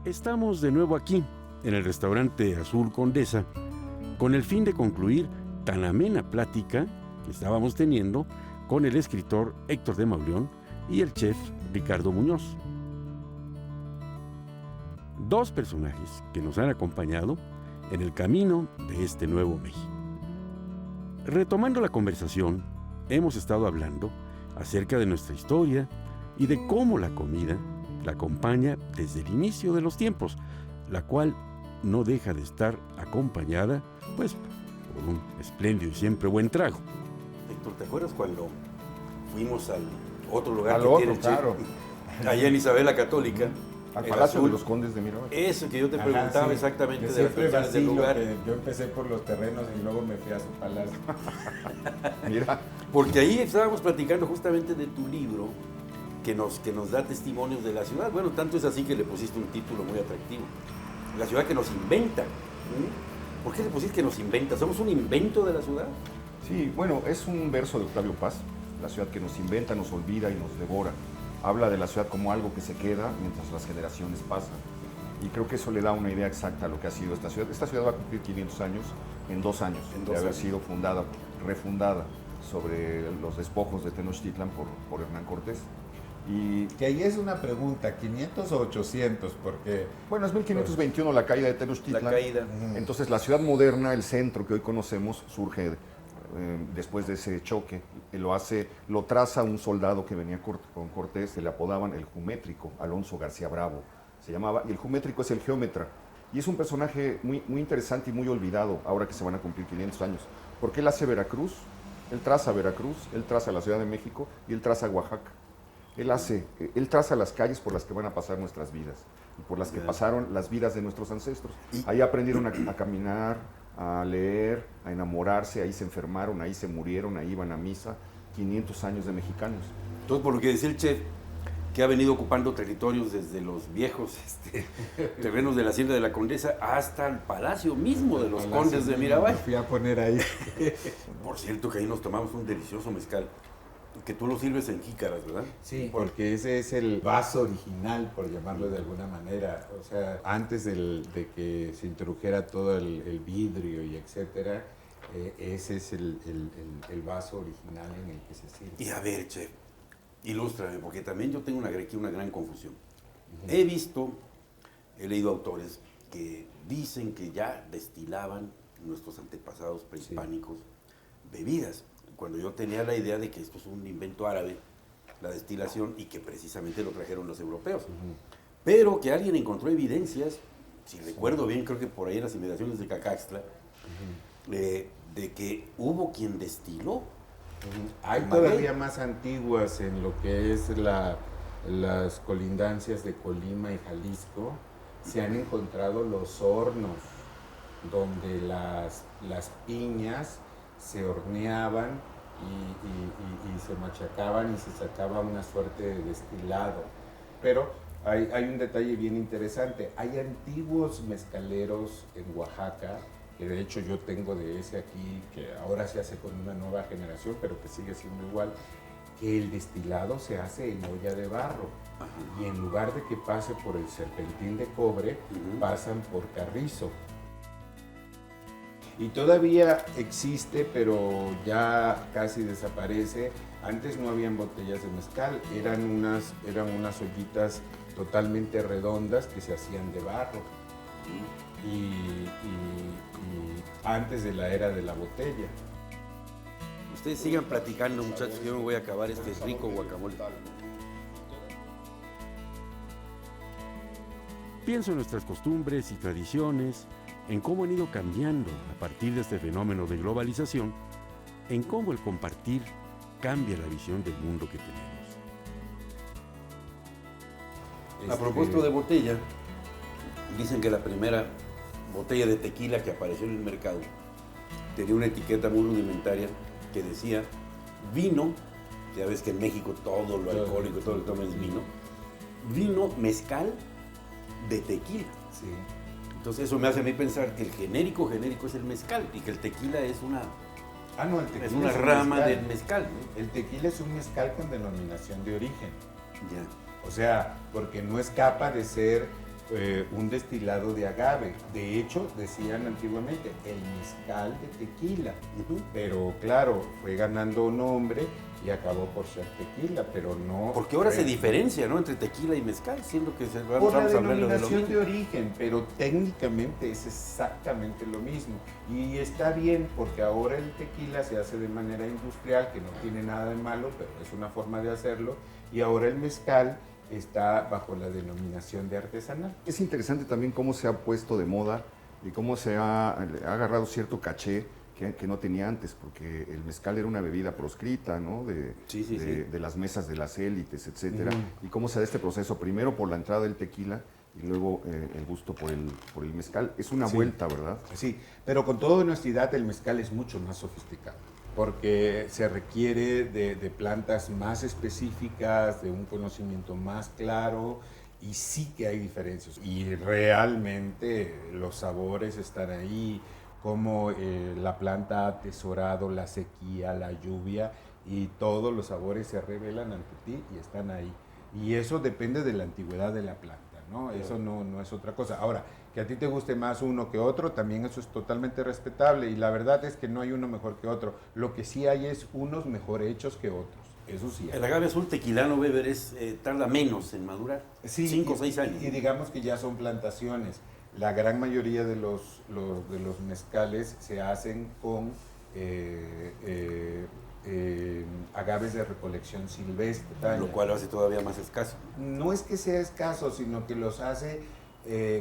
Estamos de nuevo aquí, en el restaurante Azul Condesa, con el fin de concluir tan amena plática que estábamos teniendo con el escritor Héctor de Mauleón y el chef Ricardo Muñoz. Dos personajes que nos han acompañado en el camino de este nuevo México. Retomando la conversación, hemos estado hablando acerca de nuestra historia y de cómo la comida la acompaña desde el inicio de los tiempos, la cual no deja de estar acompañada, pues, por un espléndido y siempre buen trago. Héctor, ¿te acuerdas cuando fuimos al otro lugar al que otro, tiene el claro. chef, allá en Isabel la Católica? Al el Palacio Azul? de los Condes de Mirabal. Eso que yo te preguntaba sí. exactamente Yo de las siempre personas del vacilo lugar. que yo empecé por los terrenos y luego me fui a su palacio. Mira, Porque ahí estábamos platicando justamente de tu libro que nos da testimonios de la ciudad. Bueno, tanto es así que le pusiste un título muy atractivo. La ciudad que nos inventa. ¿Por qué le pusiste que nos inventa? ¿Somos un invento de la ciudad? sí, bueno, es un verso de Octavio Paz, la ciudad que nos inventa, nos olvida y nos devora. Habla de la ciudad como algo que se queda mientras las generaciones pasan. Y creo que eso le da una idea exacta a lo que ha sido esta ciudad. Esta ciudad va a cumplir 500 años en 2 años, de haber sido fundada, refundada sobre los despojos de Tenochtitlan por Hernán Cortés. Y Que ahí es una pregunta, ¿500 o 800? Porque bueno, es 1521 la caída de Tenochtitlan. La caída. Entonces la ciudad moderna, el centro que hoy conocemos, surge después de ese choque. Lo traza un soldado que venía con Cortés, se le apodaban el Jumétrico, Alonso García Bravo se llamaba, y el Jumétrico es el geómetra. Y es un personaje muy, muy interesante y muy olvidado ahora que se van a cumplir 500 años. Porque él hace Veracruz, él traza Veracruz, él traza la Ciudad de México y él traza Oaxaca. Él traza las calles por las que van a pasar nuestras vidas y por las que pasaron las vidas de nuestros ancestros. Ahí aprendieron a caminar, a leer, a enamorarse, ahí se enfermaron, ahí se murieron, ahí iban a misa. 500 años de mexicanos. Entonces, por lo que decía el chef, que ha venido ocupando territorios desde los viejos terrenos de la Hacienda de la Condesa hasta el palacio mismo de los Condes de Mirabal. Me fui a poner ahí. Por cierto, que ahí nos tomamos un delicioso mezcal, que tú lo sirves en jícaras, ¿verdad? Sí, porque ese es el vaso original, por llamarlo de alguna manera. O sea, antes de que se introdujera todo el vidrio y etcétera, ese es el vaso original en el que se sirve. Y a ver, chef, ilústrame, porque también yo tengo aquí una gran confusión. He leído autores que dicen que ya destilaban nuestros antepasados prehispánicos bebidas, cuando yo tenía la idea de que esto es un invento árabe, la destilación, y que precisamente lo trajeron los europeos. Pero que alguien encontró evidencias, si recuerdo bien, creo que por ahí en las inmediaciones de Cacaxtla, de que hubo quien destiló. Hay todavía más antiguas en lo que es las colindancias de Colima y Jalisco. Se han encontrado los hornos donde las piñas se horneaban y se machacaban y se sacaba una suerte de destilado. Pero hay un detalle bien interesante. Hay antiguos mezcaleros en Oaxaca, que de hecho yo tengo de ese aquí, que ahora se hace con una nueva generación, pero que sigue siendo igual, que el destilado se hace en olla de barro. Y en lugar de que pase por el serpentín de cobre, pasan por carrizo. Y todavía existe, pero ya casi desaparece. Antes no habían botellas de mezcal, eran unas ollitas totalmente redondas que se hacían de barro. Y antes de la era de la botella. Ustedes sigan platicando, muchachos, yo me voy a acabar este rico guacamole. Pienso en nuestras costumbres y tradiciones, en cómo han ido cambiando a partir de este fenómeno de globalización, en cómo el compartir cambia la visión del mundo que tenemos. A propósito de botella, dicen que la primera botella de tequila que apareció en el mercado tenía una etiqueta muy rudimentaria que decía vino, ya ves que en México todo lo alcohólico, todo lo que toman es vino mezcal de tequila. Sí. Entonces eso me hace a mí pensar que el genérico es el mezcal y que el tequila es una, No, el tequila es una rama del mezcal, ¿no? El tequila es un mezcal con denominación de origen. Ya. O sea, porque no escapa de ser un destilado de agave. De hecho, decían antiguamente, el mezcal de tequila. Pero claro, fue ganando nombre y acabó por ser tequila, pero no... Porque ahora se diferencia, ¿no?, entre tequila y mezcal, siendo que por la vamos hablando denominación de de origen, pero técnicamente es exactamente lo mismo. Y está bien, porque ahora el tequila se hace de manera industrial, que no tiene nada de malo, pero es una forma de hacerlo, y ahora el mezcal está bajo la denominación de artesanal. Es interesante también cómo se ha puesto de moda y cómo se ha agarrado cierto caché que no tenía antes, porque el mezcal era una bebida proscrita, ¿no? De las mesas de las élites, etcétera. Y cómo se da este proceso, primero por la entrada del tequila y luego el gusto por el mezcal. Es una vuelta, ¿verdad? Sí, pero con toda honestidad el mezcal es mucho más sofisticado, porque se requiere de plantas más específicas, de un conocimiento más claro, y sí que hay diferencias. Y realmente los sabores están ahí, como la planta ha atesorado la sequía, la lluvia, y todos los sabores se revelan ante ti y están ahí. Y eso depende de la antigüedad de la planta, ¿no? Eso no es otra cosa. Ahora, que a ti te guste más uno que otro, también eso es totalmente respetable, y la verdad es que no hay uno mejor que otro. Lo que sí hay es unos mejor hechos que otros. Eso sí. El agave azul tequilano, Weber, tarda menos en madurar. Sí, 5 o 6 años. Y digamos que ya son plantaciones. La gran mayoría de los mezcales se hacen con agaves de recolección silvestre. Lo cual lo hace todavía más escaso. No es que sea escaso, sino que los hace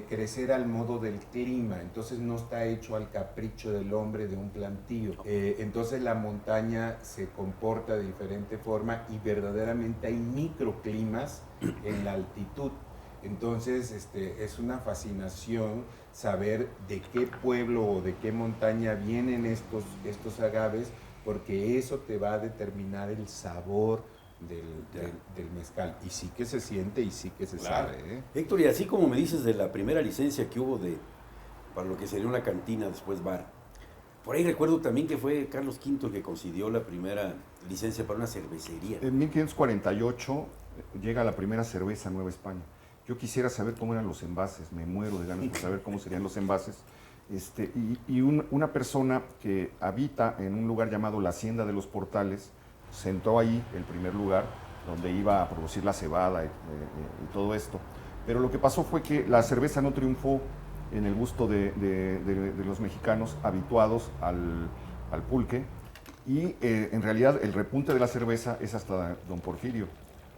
crecer al modo del clima. Entonces no está hecho al capricho del hombre de un plantío. Entonces la montaña se comporta de diferente forma, y verdaderamente hay microclimas en la altitud. Entonces es una fascinación saber de qué pueblo o de qué montaña vienen estos agaves, porque eso te va a determinar el sabor del mezcal. Y sí que se siente y sí que se sabe. Héctor, y así como me dices de la primera licencia que hubo para lo que sería una cantina, después bar, por ahí recuerdo también que fue Carlos V el que concedió la primera licencia para una cervecería. En 1548 llega la primera cerveza a Nueva España. Yo quisiera saber cómo eran los envases, me muero de ganas de saber cómo serían los envases. Una persona que habita en un lugar llamado la Hacienda de los Portales, sentó ahí el primer lugar donde iba a producir la cebada y todo esto. Pero lo que pasó fue que la cerveza no triunfó en el gusto de los mexicanos habituados al pulque, y en realidad el repunte de la cerveza es hasta don Porfirio,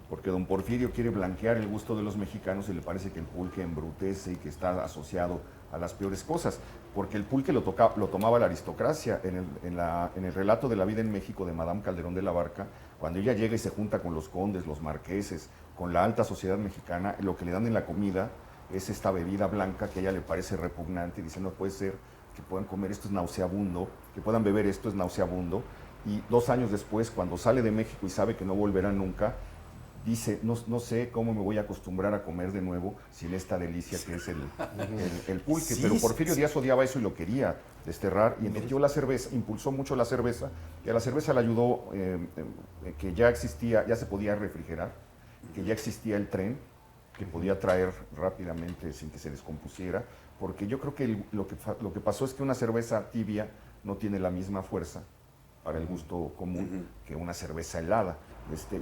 porque don Porfirio quiere blanquear el gusto de los mexicanos y le parece que el pulque embrutece y que está asociado a las peores cosas, porque el pulque lo tomaba la aristocracia. En el relato de la vida en México de Madame Calderón de la Barca, cuando ella llega y se junta con los condes, los marqueses, con la alta sociedad mexicana, lo que le dan en la comida es esta bebida blanca que a ella le parece repugnante, y dice, no puede ser que puedan comer esto, es nauseabundo, que puedan beber esto, es nauseabundo. Y 2 años después, cuando sale de México y sabe que no volverá nunca, dice, no sé cómo me voy a acostumbrar a comer de nuevo sin esta delicia que es el pulque. Pero Porfirio Díaz odiaba eso y lo quería desterrar, y metió la cerveza, impulsó mucho la cerveza, y a la cerveza le ayudó que ya existía, ya se podía refrigerar, que ya existía el tren, que podía traer rápidamente sin que se descompusiera, porque yo creo que lo que pasó es que una cerveza tibia no tiene la misma fuerza para el gusto común que una cerveza helada.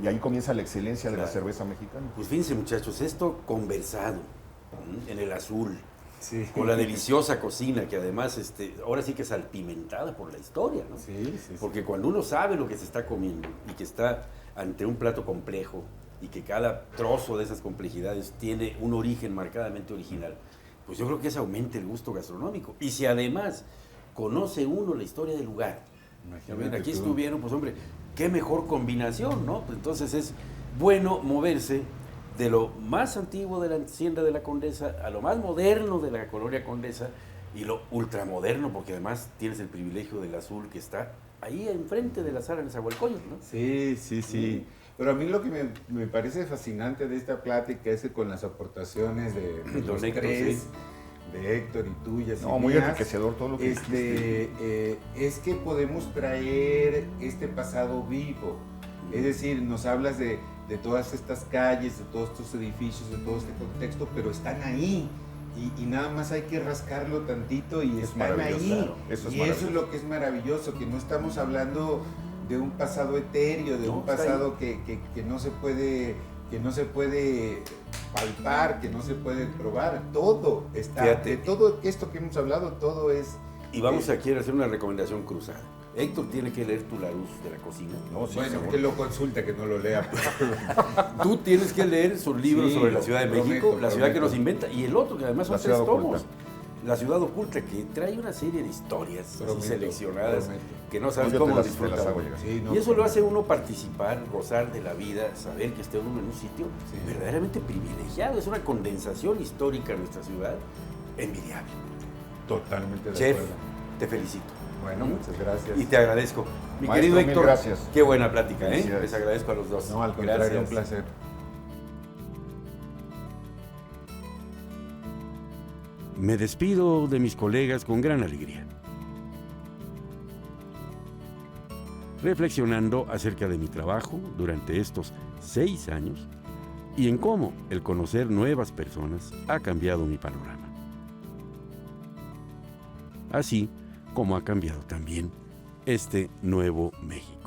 Y ahí comienza la excelencia de la cerveza mexicana. Pues fíjense, muchachos, esto conversado en el azul, con la deliciosa cocina, que además ahora sí que es salpimentada por la historia, ¿no? Porque cuando uno sabe lo que se está comiendo y que está ante un plato complejo y que cada trozo de esas complejidades tiene un origen marcadamente original, pues yo creo que eso aumenta el gusto gastronómico. Y si además conoce uno la historia del lugar, aquí estuvieron, pues hombre, qué mejor combinación, ¿no? Pues entonces es bueno moverse de lo más antiguo de la Hacienda de la Condesa a lo más moderno de la colonia Condesa y lo ultramoderno, porque además tienes el privilegio del azul que está ahí enfrente de la sala de Nezahualcóyotl, ¿no? Sí. Pero a mí lo que me parece fascinante de esta plática es que con las aportaciones de los tres, de Héctor y tuyas. No, muy enriquecedor todo lo que es que podemos traer este pasado vivo. Es decir, nos hablas de de todas estas calles, de todos estos edificios, de todo este contexto, pero están ahí. Y nada más hay que rascarlo tantito y están ahí. Claro. Eso es lo que es maravilloso, que no estamos hablando de un pasado etéreo, de un pasado que no se puede, palpar, que no se puede probar. Todo está, fíjate, de todo esto que hemos hablado, todo es... Y vamos aquí a hacer una recomendación cruzada. Héctor tiene que leer tú La luz de la cocina. No, sí, Bueno, seguro. que lo consulta, que no lo lea. Tú tienes que leer sus libros Sí, sobre la Ciudad de México, la ciudad que nos inventa, y el otro, que además son La ciudad 3 tomos. oculta. La ciudad oculta, que trae una serie de historias así seleccionadas que no sabes Yo cómo te las disfrutar. hago llegar. Sí, no, Y eso lo pues, hace uno participar, gozar de la vida, saber que esté uno en un sitio verdaderamente privilegiado. Es una condensación histórica de nuestra ciudad envidiable. totalmente de Chef, acuerdo. te felicito. Bueno, muchas gracias. Y te agradezco. Mi Maestro, querido mil Héctor, gracias. qué buena plática, ¿eh? Felicidades. Les agradezco a los dos. No, al contrario, Gracias. un placer. Me despido de mis colegas con gran alegría, reflexionando acerca de mi trabajo durante estos 6 años y en cómo el conocer nuevas personas ha cambiado mi panorama. Así como ha cambiado también este nuevo México.